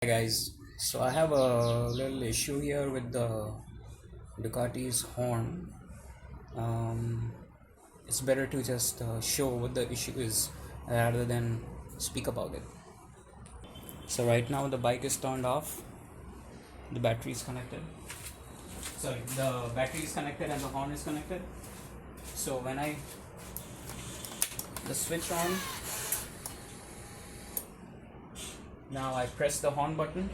Hi guys, so I have a little issue here with the Ducati's horn. Um, it's better to just show what the issue is rather than speak about it. So right now the bike is turned off, the battery is connected. Sorry, the battery is connected and the horn is connected. So when I the switch on, now I press the horn button.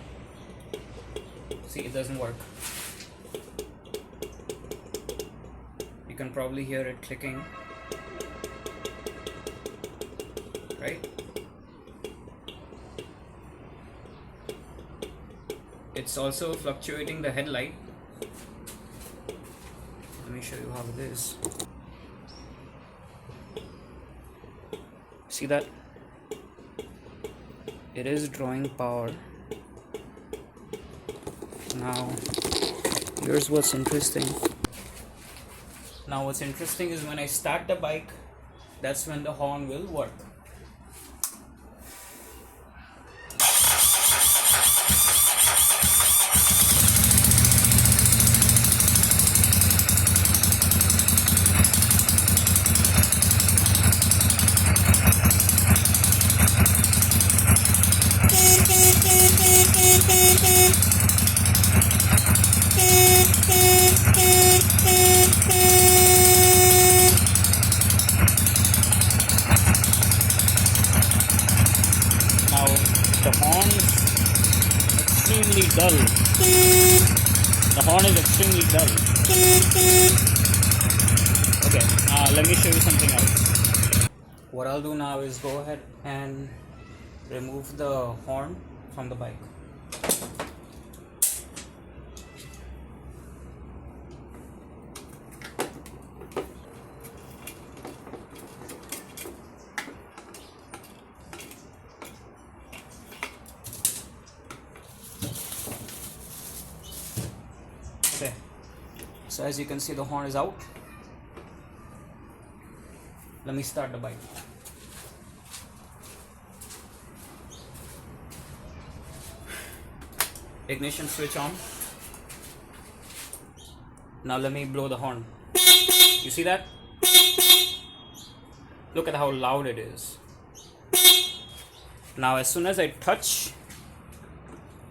See, it doesn't work. You can probably hear it clicking, right? It's also fluctuating the headlight. Let me show you how it is. See that? It is drawing power. Now, here's what's interesting. Now, what's interesting is when I start the bike, that's when the horn will work. Now, the horn is extremely dull. The horn is extremely dull. Okay, let me show you something else. What I'll do now is go ahead and remove the horn from the bike. Okay, so as you can see, the horn is out. Let me start the bike. Ignition switch on. Now let me blow the horn. You see that? Look at how loud it is. Now as soon as I touch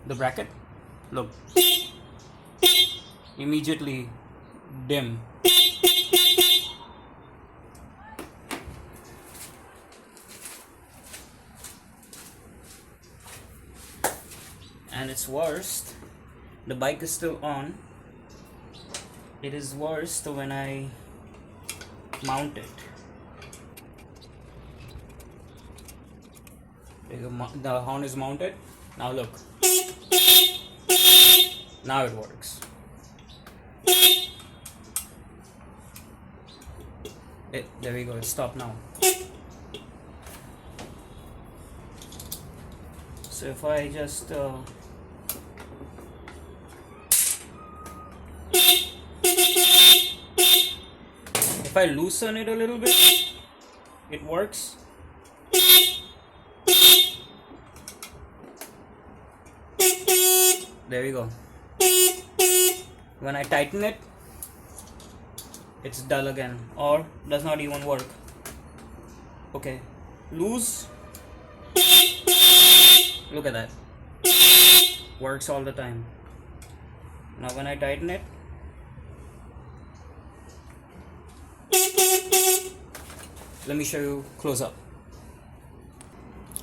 the bracket, look, immediately dim. And it's worst, the bike is still on. It is worst when I mount it. The horn is mounted. Now look. Now it works. There we go, it stopped now. So if I just if I loosen it a little bit, it works. There we go. When I tighten it, it's dull again or does not even work. Okay, loose. Look at that. Works all the time. Now when I tighten it, let me show you close up.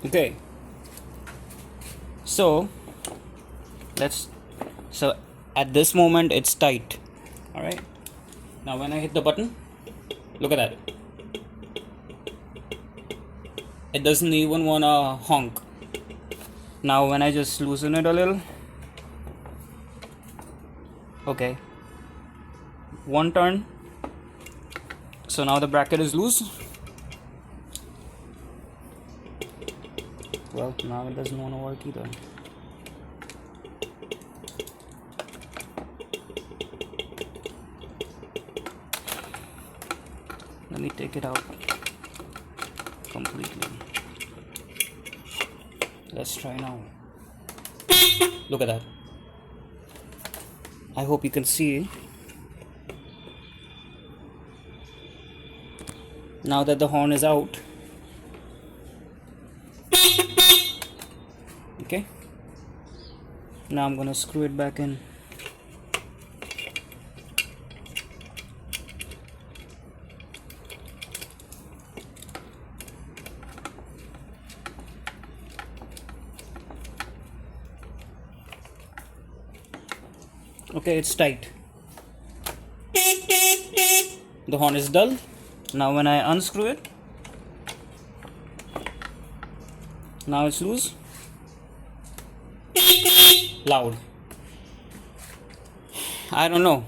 Okay. So at this moment it's tight. Alright. Now when I hit the button, look at that. It doesn't even wanna honk. Now when I just loosen it a little, okay, one turn, so now the bracket is loose. Well, now it doesn't want to work either. Let me take it out completely. Let's try now. Look at that. I hope you can see. Now that the horn is out. Okay. Now I'm gonna screw it back in. Okay, it's tight. The horn is dull. Now when I unscrew it, now it's loose. Loud. I don't know.